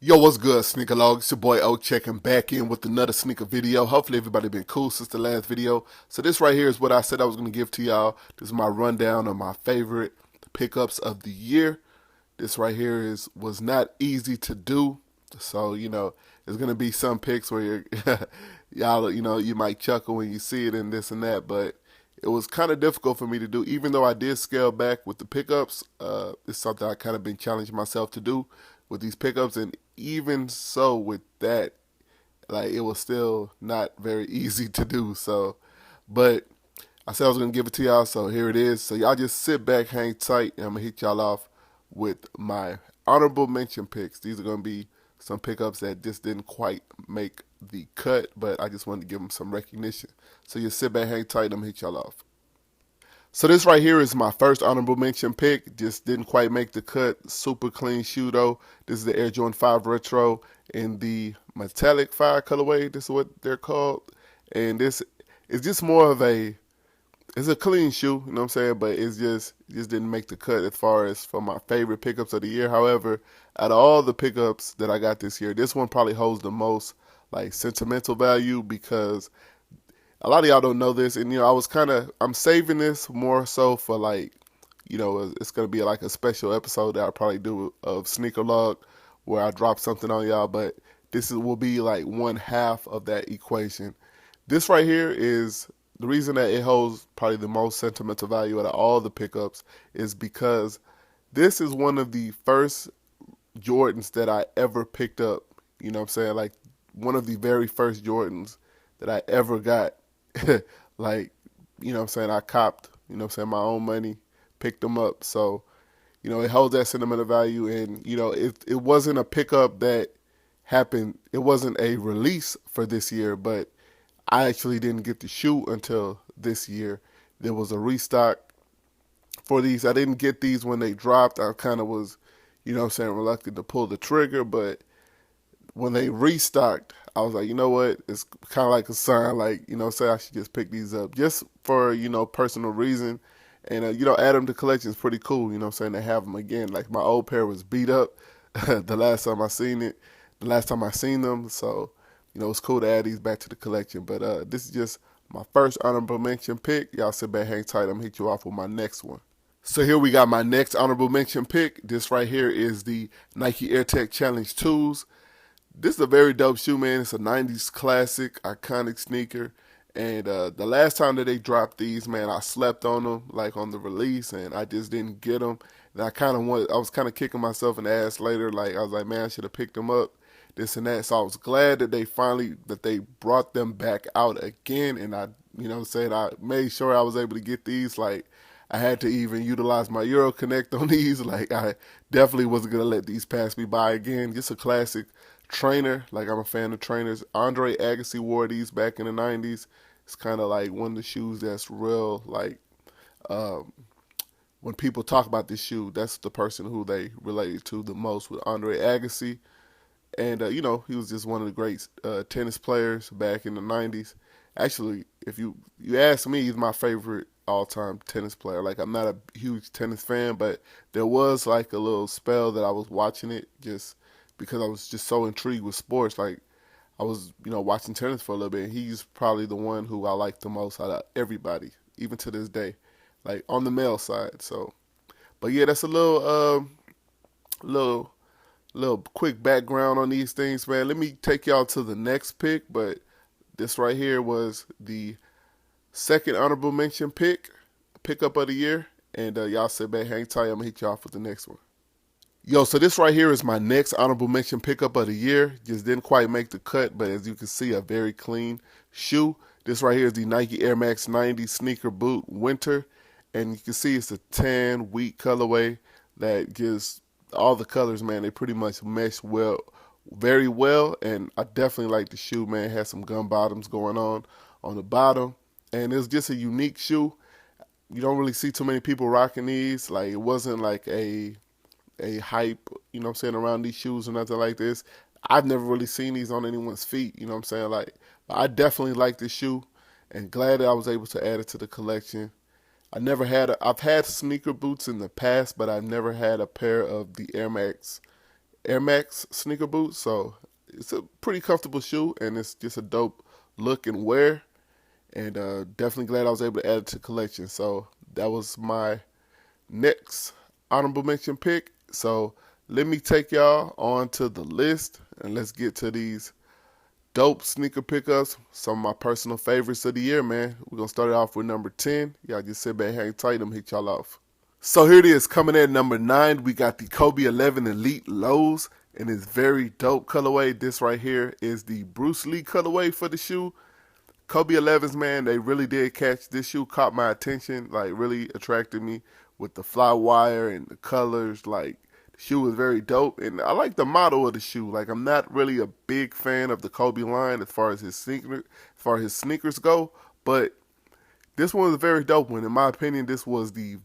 Yo, what's good, Snkrlog? It's your boy O checking back in with another sneaker video. Hopefully everybody been cool since the last video. So this right here is what I said I was going to give to y'all. This is my rundown of my favorite pickups of the year. This right here was not easy to do. So, there's going to be some picks where y'all, you might chuckle when you see it and this and that, but it was kind of difficult for me to do. Even though I did scale back with the pickups, it's something I kind of been challenging myself to do with these pickups, and even so with that, like it was still not very easy to do. So, but I said I was gonna give it to y'all, so here it is. So y'all just sit back, hang tight, and I'm gonna hit y'all off with my honorable mention picks. These are gonna be some pickups that just didn't quite make the cut, but I just wanted to give them some recognition. So you sit back, hang tight, and I'm gonna hit y'all off. So this right here is my first honorable mention pick. Just didn't quite make the cut. Super clean shoe though. This is the Air Jordan 5 Retro in the metallic 5 colorway. This is what they're called. And this is just more of it's a clean shoe, you know what I'm saying? But it just didn't make the cut as far as for my favorite pickups of the year. However, out of all the pickups that I got this year, this one probably holds the most like sentimental value because a lot of y'all don't know this, and I'm saving this more so for like, it's gonna be like a special episode that I probably do of Snkrlog where I drop something on y'all, but will be like one half of that equation. This right here is the reason that it holds probably the most sentimental value out of all the pickups is because this is one of the first Jordans that I ever picked up. You know what I'm saying? Like one of the very first Jordans that I ever got. Like, you know what I'm saying? I copped, my own money, picked them up. So, it holds that sentimental value. And, it wasn't a pickup that happened. It wasn't a release for this year, but I actually didn't get the shoe until this year. There was a restock for these. I didn't get these when they dropped. I kind of was, reluctant to pull the trigger, but when they restocked, I was like, you know what? It's kind of like a sign, like, say I should just pick these up just for, personal reason. And, add them to collection is pretty cool, to have them again. Like my old pair was beat up the last time I seen them. So, it's cool to add these back to the collection. But this is just my first honorable mention pick. Y'all sit back, hang tight. I'm going to hit you off with my next one. So here we got my next honorable mention pick. This right here is the Nike AirTech Challenge 2s. This is a very dope shoe, man. It's a 90s classic, iconic sneaker. And the last time that they dropped these, man, I slept on them, like on the release, and I just didn't get them. And I was kind of kicking myself in the ass later. Like, I was like, man, I should have picked them up, this and that. So I was glad that they brought them back out again. And I made sure I was able to get these. Like, I had to even utilize my Euro Connect on these. Like, I definitely wasn't going to let these pass me by again. Just a classic trainer. Like, I'm a fan of trainers. Andre Agassi wore these back in the 90s. It's kind of like one of the shoes that's real, like, um, when people talk about this shoe, that's the person who they related to the most with Andre Agassi. And, he was just one of the great tennis players back in the 90s. Actually, if you ask me, he's my favorite all-time tennis player. Like, I'm not a huge tennis fan, but there was, like, a little spell that I was watching it just because I was just so intrigued with sports. Like, I was, watching tennis for a little bit, and he's probably the one who I like the most out of everybody, even to this day, like, on the male side. So, but yeah, that's a little quick background on these things, man. Let me take y'all to the next pick, but this right here was the second honorable mention pickup of the year. And y'all sit back, hang tight. I'm going to hit you off with the next one. Yo, so this right here is my next honorable mention pickup of the year. Just didn't quite make the cut, but as you can see, a very clean shoe. This right here is the Nike Air Max 90 sneaker boot winter. And you can see it's a tan wheat colorway that gives all the colors, man. They pretty much mesh well, very well. And I definitely like the shoe, man. It has some gun bottoms going on the bottom. And it's just a unique shoe. You don't really see too many people rocking these. Like, it wasn't like a hype, around these shoes or nothing like this. I've never really seen these on anyone's feet, Like, I definitely like this shoe and glad that I was able to add it to the collection. I've had sneaker boots in the past, but I've never had a pair of the Air Max Air Max sneaker boots. So it's a pretty comfortable shoe, and it's just a dope look and wear. And definitely glad I was able to add it to the collection. So that was my next honorable mention pick. So let me take y'all on to the list, and let's get to these dope sneaker pickups. Some of my personal favorites of the year, man. We're going to start it off with number 10. Y'all just sit back, hang tight, I'm hit y'all off. So here it is, coming in at number 9. We got the Kobe 11 Elite Lows in this very dope colorway. This right here is the Bruce Lee colorway for the shoe. Kobe 11s, man, they really did catch. This shoe caught my attention, like really attracted me with the fly wire and the colors. Like, the shoe was very dope, and I like the model of the shoe. Like, I'm not really a big fan of the Kobe line as far as his sneakers go, but this one was a very dope one. In my opinion, this was the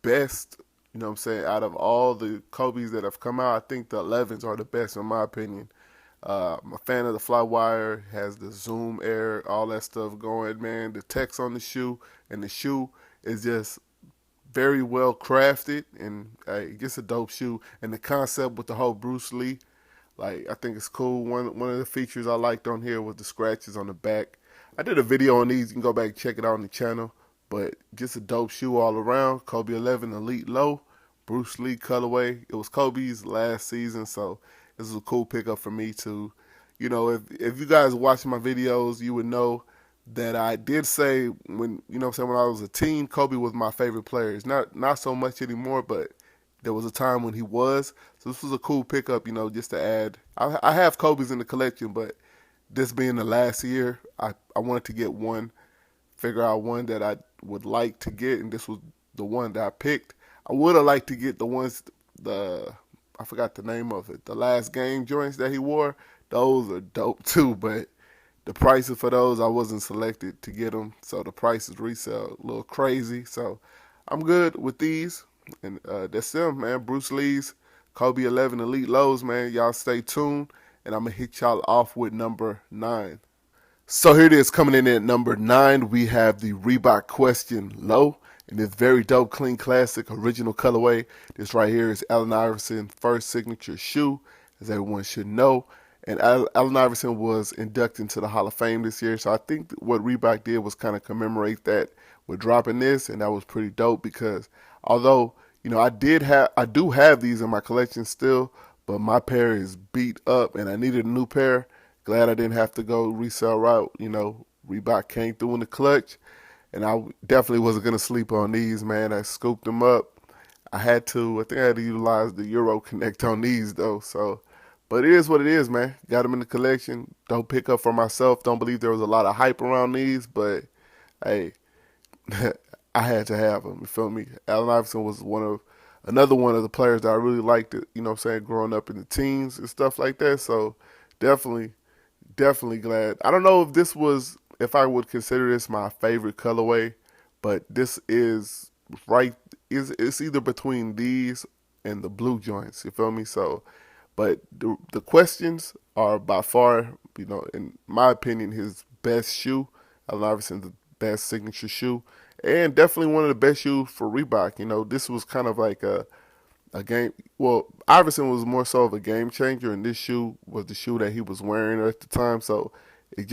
best, you know what I'm saying, out of all the Kobe's that have come out. I think the 11s are the best in my opinion. I'm a fan of the fly wire, has the zoom air, all that stuff going, man. The text on the shoe, and the shoe is just very well crafted, and just a dope shoe. And the concept with the whole Bruce Lee, like, I think it's cool. One of the features I liked on here was the scratches on the back. I did a video on these. You can go back and check it out on the channel. But just a dope shoe all around. Kobe 11 Elite Low, Bruce Lee colorway. It was Kobe's last season, so this is a cool pickup for me to, you know, if you guys watch my videos, you would know that I did say when, you know what I'm saying, when I was a teen, Kobe was my favorite player. It's not so much anymore, but there was a time when he was. So this was a cool pickup, you know, just to add. I have Kobe's in the collection, but this being the last year, I wanted to get one, figure out one that I would like to get, and this was the one that I picked. I would have liked to get the ones, I forgot the name of it, the last game joints that he wore. Those are dope too, but the prices for those, I wasn't selected to get them, so the prices resale a little crazy. So I'm good with these, and that's them, man. Bruce Lee's Kobe 11 Elite Lows, man. Y'all stay tuned, and I'm gonna hit y'all off with number 9. So here it is, coming in at number 9. We have the Reebok Question Low in this very dope, clean, classic, original colorway. This right here is Allen Iverson's first signature shoe, as everyone should know. And Allen Iverson was inducted into the Hall of Fame this year. So I think what Reebok did was kind of commemorate that with dropping this, and that was pretty dope because although, you know, I do have these in my collection still, but my pair is beat up and I needed a new pair. Glad I didn't have to go resale route. You know, Reebok came through in the clutch, and I definitely wasn't going to sleep on these, man. I scooped them up. I think I had to utilize the Euro Connect on these, though. So, but it is what it is, man. Got them in the collection. Don't pick up for myself. Don't believe there was a lot of hype around these, but hey, I had to have them. You feel me? Allen Iverson was another one of the players that I really liked, you know what I'm saying, growing up in the teens and stuff like that. So definitely glad. I don't know if I would consider this my favorite colorway, but this is it's either between these and the blue joints. You feel me? So, but the questions are by far, you know, in my opinion, his best shoe. Allen Iverson's the best signature shoe, and definitely one of the best shoes for Reebok. You know, this was kind of like a game. Well, Iverson was more so of a game changer, and this shoe was the shoe that he was wearing at the time. So it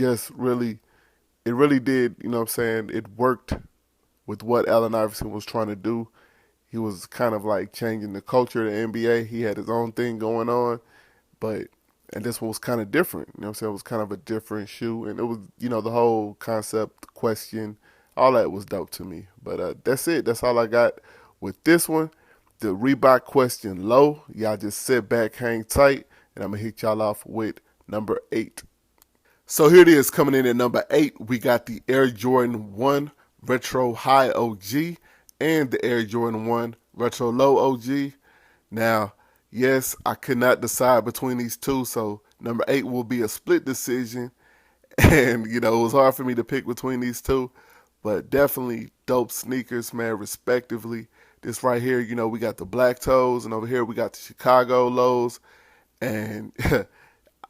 really did, you know what I'm saying, it worked with what Allen Iverson was trying to do. He was kind of like changing the culture of the NBA. He had his own thing going on, and this one was kind of different. You know what I'm saying? It was kind of a different shoe, and it was, you know, the whole concept, question, all that was dope to me. But that's it. That's all I got with this one. The Reebok Question Low. Y'all just sit back, hang tight, and I'm going to hit y'all off with number 8. So here it is, coming in at number 8. We got the Air Jordan 1 Retro High OG and the Air Jordan 1 Retro Low OG. Now, yes, I could not decide between these two, so number 8 will be a split decision. And, you know, it was hard for me to pick between these two, but definitely dope sneakers, man, respectively. This right here, you know, we got the black toes, and over here we got the Chicago lows. And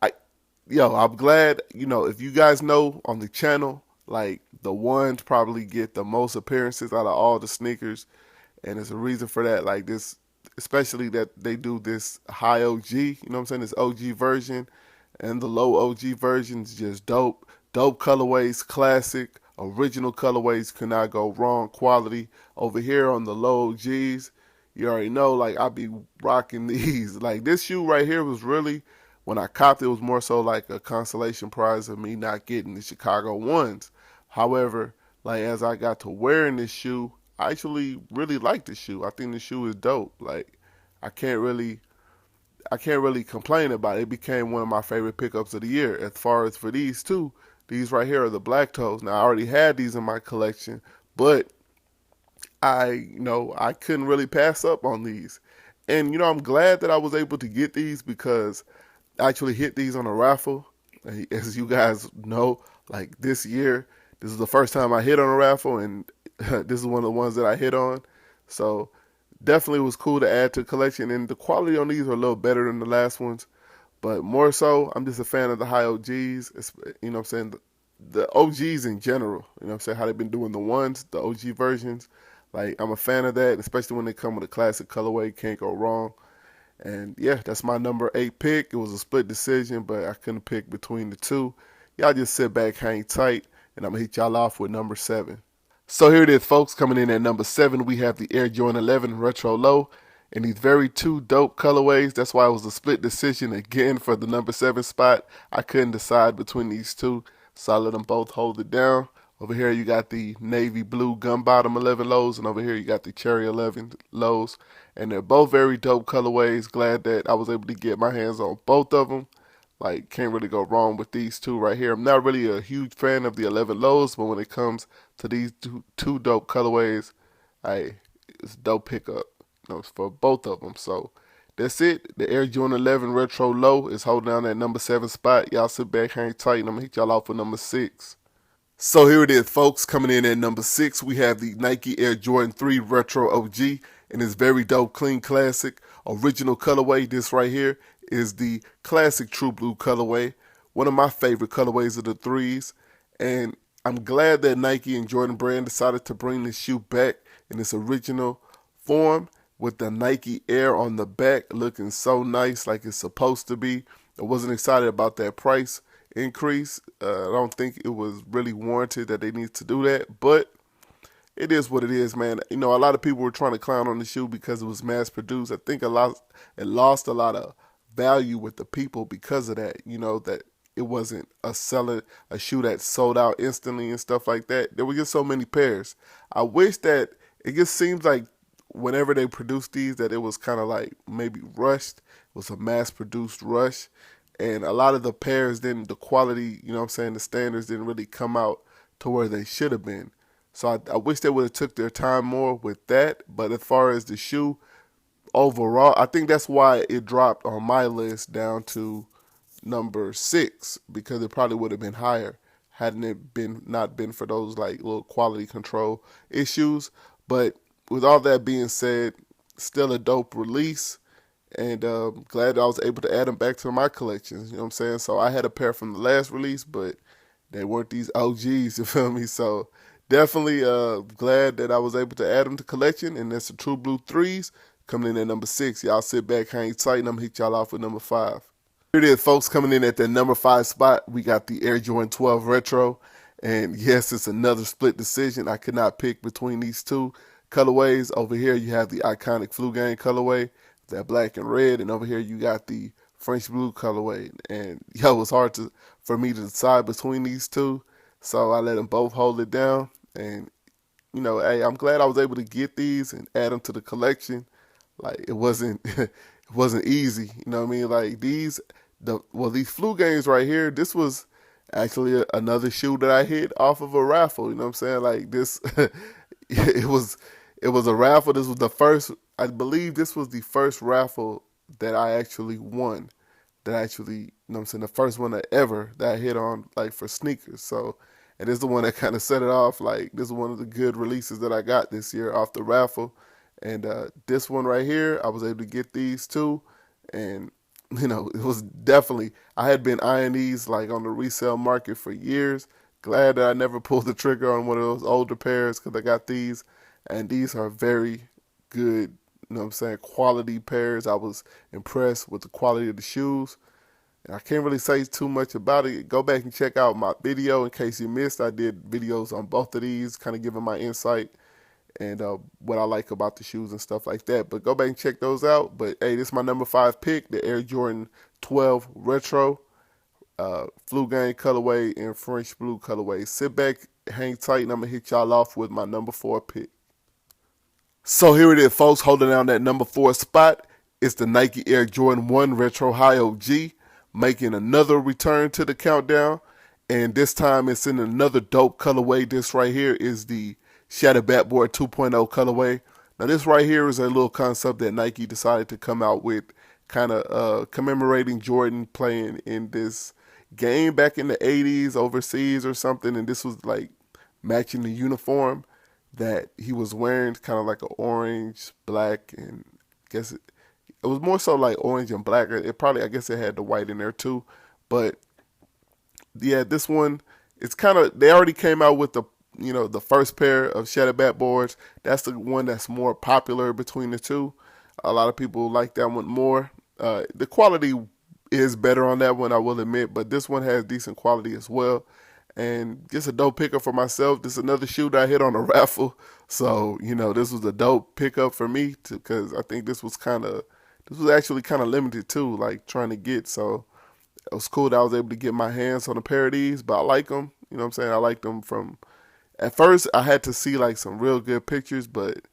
I'm glad, you know, if you guys know on the channel, like, the ones probably get the most appearances out of all the sneakers, and there's a reason for that. Like, this, especially that they do this high OG, you know what I'm saying, this OG version, and the low OG version is just dope. Dope colorways, classic, original colorways, cannot go wrong. Quality over here on the low OGs, you already know, like I be rocking these. Like this shoe right here was really, when I copped it, was more so like a consolation prize of me not getting the Chicago ones. However, like as I got to wearing this shoe, I actually really like the shoe. I think the shoe is dope. Like I can't really I can't really complain about it. It became one of my favorite pickups of the year. As far as for these two, these right here are the black toes. Now I already had these in my collection, but I couldn't really pass up on these. And I'm glad that I was able to get these because I actually hit these on a raffle. As you guys know, like this year, this is the first time I hit on a raffle, and this is one of the ones that I hit on. So definitely was cool to add to the collection. And the quality on these are a little better than the last ones. But more so, I'm just a fan of the high OGs. What I'm saying? The OGs in general. What I'm saying? How they've been doing the ones, the OG versions. Like, I'm a fan of that, especially when they come with a classic colorway. Can't go wrong. And yeah, that's my number 8 pick. It was a split decision, but I couldn't pick between the two. Y'all just sit back, hang tight, and I'm going to hit y'all off with number 7. So here it is, folks. Coming in at number 7, we have the Air Jordan 11 Retro Low in these very two dope colorways. That's why it was a split decision again for the number 7 spot. I couldn't decide between these two, so I let them both hold it down. Over here you got the navy blue gun bottom 11 lows, and over here you got the cherry 11 lows. And they're both very dope colorways. Glad that I was able to get my hands on both of them. Like, can't really go wrong with these two right here. I'm not really a huge fan of the 11 lows, but when it comes to these two dope colorways, it's a dope pickup, for both of them. So that's it. The Air Jordan 11 Retro Low is holding down that number 7 spot. Y'all sit back, hang tight, and I'm going to hit y'all off with number 6. So here it is, folks. Coming in at number 6, we have the Nike Air Jordan 3 Retro OG in its very dope, clean, classic, original colorway. This right here is the classic True Blue colorway, one of my favorite colorways of the threes. And I'm glad that Nike and Jordan Brand decided to bring this shoe back in its original form with the Nike Air on the back looking so nice like it's supposed to be. I wasn't excited about that price increase. I don't think it was really warranted that they need to do that, but it is what it is, man. A lot of people were trying to clown on the shoe because it was mass produced. I think it lost a lot of value with the people because of that. That it wasn't a shoe that sold out instantly and stuff like that. There were just so many pairs. I wish that it just seems like whenever they produced these that it was kind of like maybe rushed. It was a mass produced rush. And a lot of the pairs didn't, the quality, the standards didn't really come out to where they should have been. So I wish they would have took their time more with that. But as far as the shoe overall, I think that's why it dropped on my list down to number 6, because it probably would have been higher hadn't it not been for those like little quality control issues. But with all that being said, still a dope release. And glad I was able to add them back to my collections. You know what I'm saying? So I had a pair from the last release, but they weren't these OGs, you feel me? So definitely glad that I was able to add them to collection. And that's the True Blue 3s coming in at number 6. Y'all sit back, hang tight, and I'm going to hit y'all off with number 5. Here it is, folks. Coming in at the number 5 spot, we got the Air Jordan 12 Retro. And yes, it's another split decision. I could not pick between these two colorways. Over here, you have the iconic Flu Gang colorway, that black and red, and over here you got the French blue colorway. And it was hard for me to decide between these two, so I let them both hold it down. And hey, I'm glad I was able to get these and add them to the collection. Like it wasn't it wasn't easy, you know what I mean? Like these Flu Gangs right here, this was actually another shoe that I hit off of a raffle, you know what I'm saying? Like this it was a raffle. This was the first, I believe this was the first raffle that I actually won. That I actually, the first one that I hit on, like, for sneakers. So, and this is the one that kind of set it off. Like, this is one of the good releases that I got this year off the raffle. And this one right here, I was able to get these two. And, it was definitely, I had been eyeing these, like, on the resale market for years. Glad that I never pulled the trigger on one of those older pairs because I got these. And these are very good, you know what I'm saying, quality pairs. I was impressed with the quality of the shoes. And I can't really say too much about it. Go back and check out my video in case you missed. I did videos on both of these, kind of giving my insight and what I like about the shoes and stuff like that. But go back and check those out. But hey, this is my number 5 pick, the Air Jordan 12 Retro, Flu Gang colorway and French Blue colorway. Sit back, hang tight, and I'm going to hit y'all off with my number 4 pick. So here it is, folks, holding down that number 4 spot. It's the Nike Air Jordan 1 Retro High OG, making another return to the countdown. And this time it's in another dope colorway. This right here is the Shattered Backboard 2.0 colorway. Now this right here is a little concept that Nike decided to come out with, kind of commemorating Jordan playing in this game back in the 80s overseas or something. And this was like matching the uniform that he was wearing, kind of like an orange, black, and I guess it was more so like orange and black. It probably, I guess it had the white in there too. But yeah, this one, it's kind of, they already came out with the, you know, the first pair of Shattered Backboards. That's the one that's more popular between the two. A lot of people like that one more. The quality is better on that one, I will admit, but this one has decent quality as well. And just a dope pickup for myself. This is another shoe that I hit on a raffle. So, you know, this was a dope pickup for me because I think this was actually kind of limited too, like trying to get. So it was cool that I was able to get my hands on a pair of these, but I like them. You know what I'm saying? I like them from, at first I had to see like some real good pictures, but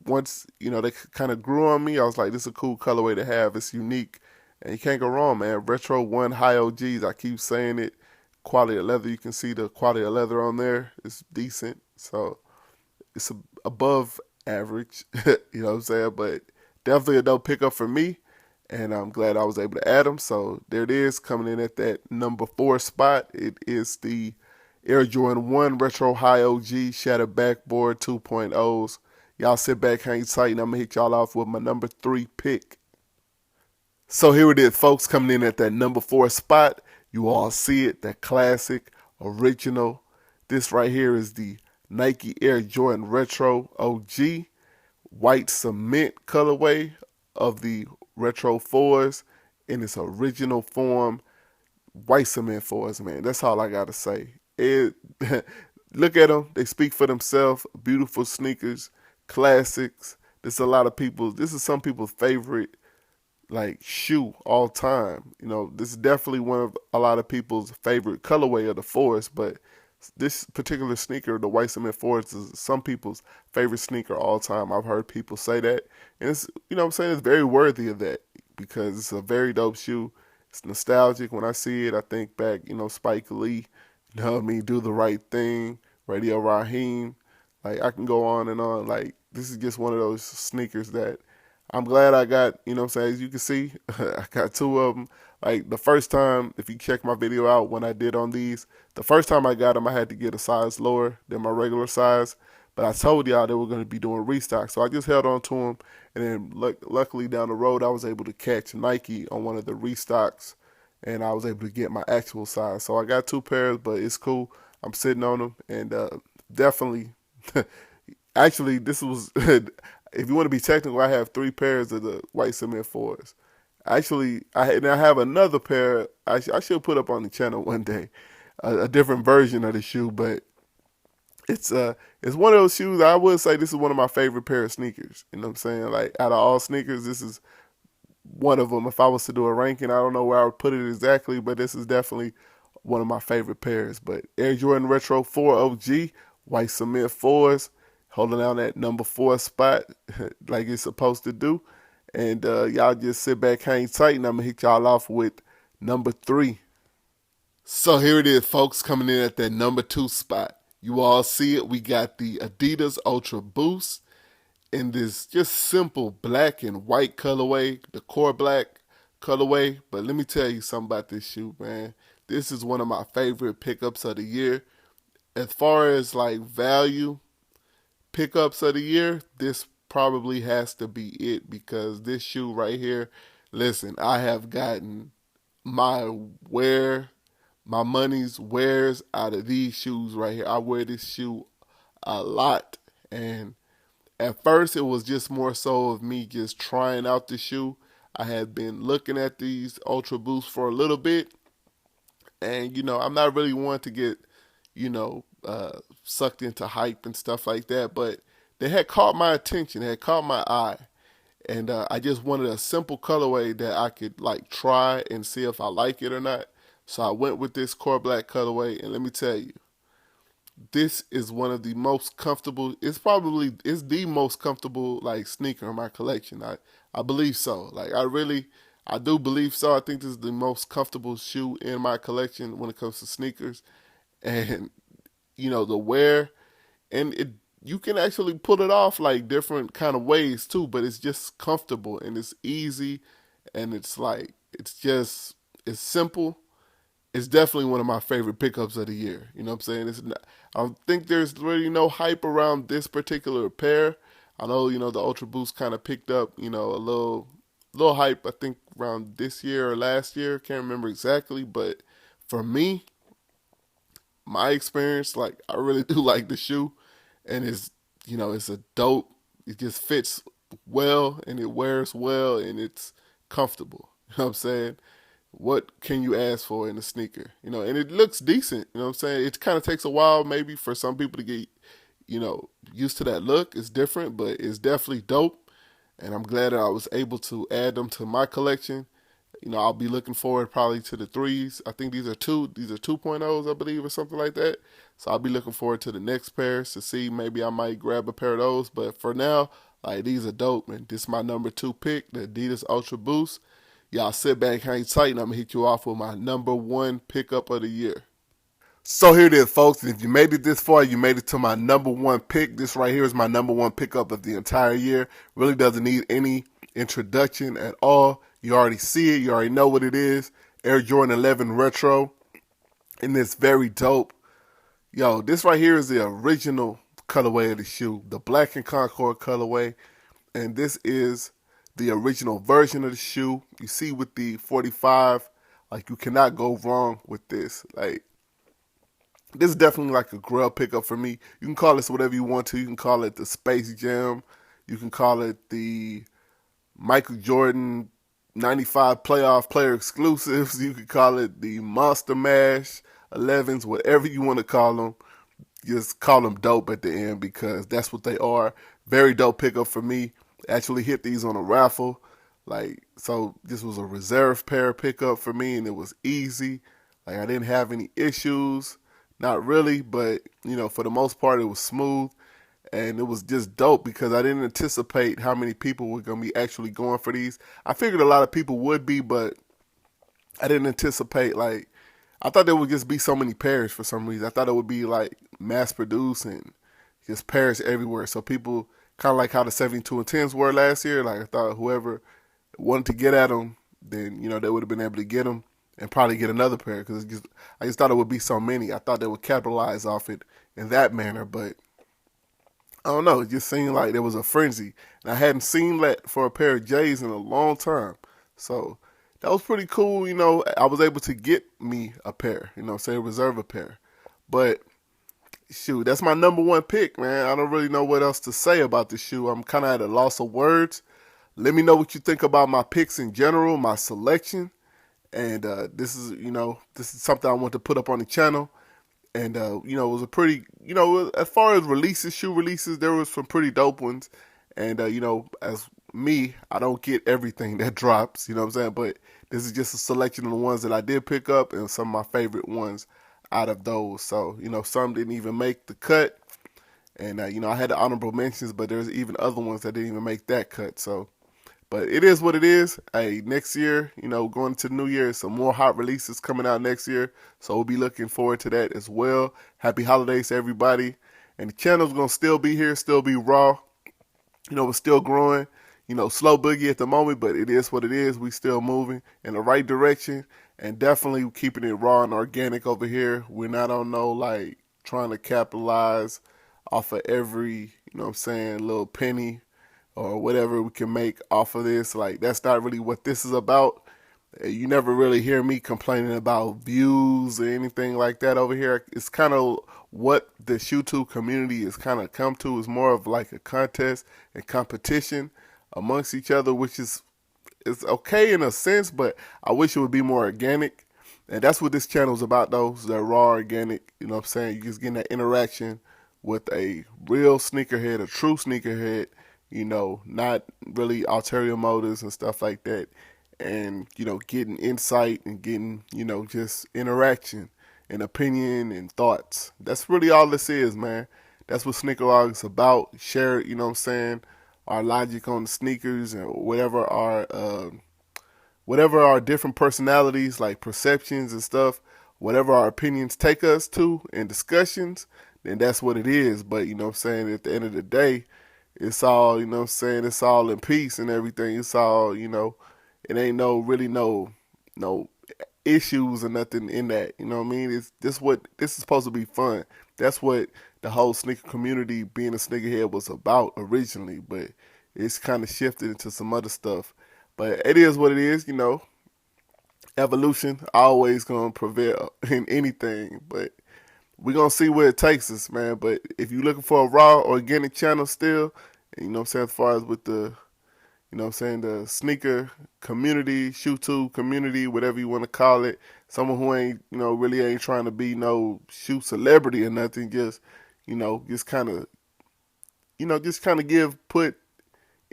once, you know, they kind of grew on me, I was like, this is a cool colorway to have. It's unique. And you can't go wrong, man. Retro 1 High OGs, I keep saying it. Quality of leather, you can see the quality of leather on there. It's decent. So it's above average, you know what I'm saying? But definitely a dope pickup for me. And I'm glad I was able to add them. So there it is, coming in at that number 4 spot. It is the Air Jordan 1 Retro High OG Shattered Backboard 2.0s. Y'all sit back, hang tight, and I'm going to hit y'all off with my number 3 pick. So here it is, folks, coming in at that number 4 spot. You all see it, that classic, original. This right here is the Nike Air Jordan Retro OG, white cement colorway of the Retro 4s in its original form. White cement 4s, man. That's all I got to say. Look at them. They speak for themselves. Beautiful sneakers, classics. This is some people's favorite like shoe all time. You know, this is definitely one of a lot of people's favorite colorway of the Forest, but this particular sneaker, the white cement Forest, is some people's favorite sneaker all time. I've heard people say that, and it's, you know what I'm saying, it's very worthy of that because it's a very dope shoe. It's nostalgic. When I see it, I think back, you know, Spike Lee, you know what I mean, Do the Right Thing, Radio Raheem. Like, I can go on and on. Like, this is just one of those sneakers that I'm glad I got, you know what I'm saying, as you can see, I got 2 of them. Like, the first time, if you check my video out when I did on these, the first time I got them, I had to get a size lower than my regular size. But I told y'all they were going to be doing restock. So I just held on to them. And then luckily down the road, I was able to catch Nike on one of the restocks. And I was able to get my actual size. So I got 2 pairs, but it's cool. I'm sitting on them. And definitely, actually, this was... If you want to be technical, I have 3 pairs of the white cement 4s. Actually, I have another pair I should put up on the channel one day, a different version of the shoe, but it's one of those shoes I would say this is one of my favorite pair of sneakers. You know what I'm saying? Like, out of all sneakers, this is one of them. If I was to do a ranking, I don't know where I would put it exactly, but this is definitely one of my favorite pairs. But Air Jordan Retro 4 OG, white cement 4s, holding down that number 4 spot like it's supposed to do. And y'all just sit back, hang tight, and I'm going to hit y'all off with number 3. So here it is, folks, coming in at that number 2 spot. You all see it. We got the Adidas Ultra Boost in this just simple black and white colorway, the core black colorway. But let me tell you something about this shoe, man. This is one of my favorite pickups of the year. As far as like value, pickups of the year, this probably has to be it because this shoe right here, listen, I have gotten my money's wears out of these shoes right here. I wear this shoe a lot, and At first, it was just more so of me just trying out the shoe. I had been looking at these Ultra Boosts for a little bit, and I'm not really one to get sucked into hype and stuff like that, but they had caught my attention, they had caught my eye, and I just wanted a simple colorway that I could like try and see if I like it or not. So I went with this core black colorway, and let me tell you, this is one of the most comfortable. It's the most comfortable like sneaker in my collection. I believe so. Like I do believe so. I think this is the most comfortable shoe in my collection when it comes to sneakers, and the wear, and it you can actually pull it off like different kind of ways too. But it's just comfortable and it's easy, and it's simple. It's definitely one of my favorite pickups of the year. You know what I'm saying? I don't think there's really no hype around this particular pair. I know, the Ultra Boost kind of picked up, a little hype, I think around this year or last year. Can't remember exactly. But for me, my experience, like, I really do like the shoe. And it's a dope, it just fits well and it wears well and it's comfortable. You know what I'm saying? What can you ask for in a sneaker? And it looks decent. You know what I'm saying? It kind of takes a while maybe for some people to get, used to that look. It's different, but it's definitely dope. And I'm glad that I was able to add them to my collection. I'll be looking forward probably to the threes. I think these are 2.0s, I believe, or something like that. So I'll be looking forward to the next pairs to see. Maybe I might grab a pair of those. But for now, like, these are dope, man. This is my number 2 pick, the Adidas Ultra Boost. Y'all sit back, hang tight, and I'm going to hit you off with my number 1 pickup of the year. So here it is, folks. If you made it this far, you made it to my number 1 pick. This right here is my number 1 pickup of the entire year. Really doesn't need any introduction at all. You already see it. You already know what it is. Air Jordan 11 Retro. And it's very dope. Yo, this right here is the original colorway of the shoe. The Black and Concord colorway. And this is the original version of the shoe. You see with the 45, like, you cannot go wrong with this. Like, this is definitely like a grail pickup for me. You can call this whatever you want to. You can call it the Space Jam. You can call it the Michael Jordan 95 playoff player exclusives. You could call it the Monster Mash 11s, whatever you want to call them. Just call them dope at the end because that's what they are. Very dope pickup for me. Actually hit these on a raffle. So this was a reserve pair pickup for me, and it was easy. Like, I didn't have any issues. Not really, but, for the most part, it was smooth. And it was just dope because I didn't anticipate how many people were going to be actually going for these. I figured a lot of people would be, but I didn't anticipate, I thought there would just be so many pairs for some reason. I thought it would be, mass produced and just pairs everywhere. So people, kind of like how the 72 and 10s were last year, I thought whoever wanted to get at them, then, they would have been able to get them and probably get another pair because I just thought it would be so many. I thought they would capitalize off it in that manner, but I don't know. It just seemed like there was a frenzy. And I hadn't seen that for a pair of J's in a long time. So that was pretty cool. I was able to get me a pair, say reserve a pair. But shoot, that's my number 1 pick, man. I don't really know what else to say about the shoe. I'm kind of at a loss of words. Let me know what you think about my picks in general, my selection. And this is something I want to put up on the channel. And, it was a pretty, as far as shoe releases, there was some pretty dope ones. And, as me, I don't get everything that drops, you know what I'm saying? But this is just a selection of the ones that I did pick up and some of my favorite ones out of those. So, some didn't even make the cut. And, I had the honorable mentions, but there's even other ones that didn't even make that cut. So, but it is what it is. Hey, next year, going into the new year, some more hot releases coming out next year. So we'll be looking forward to that as well. Happy holidays to everybody. And the channel's going to still be here, still be raw. We're still growing. Slow boogie at the moment, but it is what it is. We still moving in the right direction and definitely keeping it raw and organic over here. We're not on trying to capitalize off of every, little penny or whatever we can make off of this. That's not really what this is about. You never really hear me complaining about views or anything like that over here. It's kind of what the YouTube community has kind of come to is more of like a contest and competition amongst each other, which is it's okay in a sense, but I wish it would be more organic. And that's what this channel is about, though. It's that raw, organic, you know what I'm saying? You just getting that interaction with a real sneakerhead, a true sneakerhead, you know, not really ulterior motives and stuff like that. And, you know, getting insight and getting, you know, just interaction and opinion and thoughts. That's really all this is, man. That's what Snkrlog is about. Share, you know what I'm saying? Our logic on the sneakers and whatever our different personalities, like perceptions and stuff, whatever our opinions take us to in discussions, then that's what it is. But, you know what I'm saying, at the end of the day, it's all, you know what I'm saying, it's all in peace and everything. It's all, you know, it ain't no issues or nothing in that. You know what I mean? This is supposed to be fun. That's what the whole sneaker community, being a sneakerhead, was about originally, but it's kind of shifted into some other stuff. But it is what it is, you know. Evolution always gonna prevail in anything, but we're gonna see where it takes us, man. But if you're looking for a raw, organic channel still, and you know what I'm saying, as far as with the, you know what I'm saying, the sneaker community, shoe tube community, whatever you want to call it, someone who ain't, you know, really ain't trying to be no shoe celebrity or nothing, just, you know, just kind of put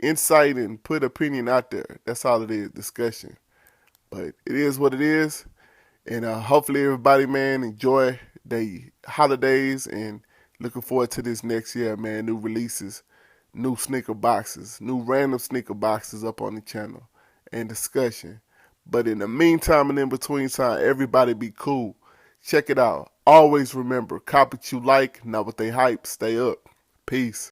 insight and put opinion out there. That's all it is, discussion. But it is what it is. And hopefully everybody, man, enjoy the holidays and looking forward to this next year, man. New releases, new sneaker boxes, new random sneaker boxes up on the channel and discussion. But in the meantime and in between time, everybody be cool. Check it out. Always remember, cop what you like, not what they hype. Stay up. Peace.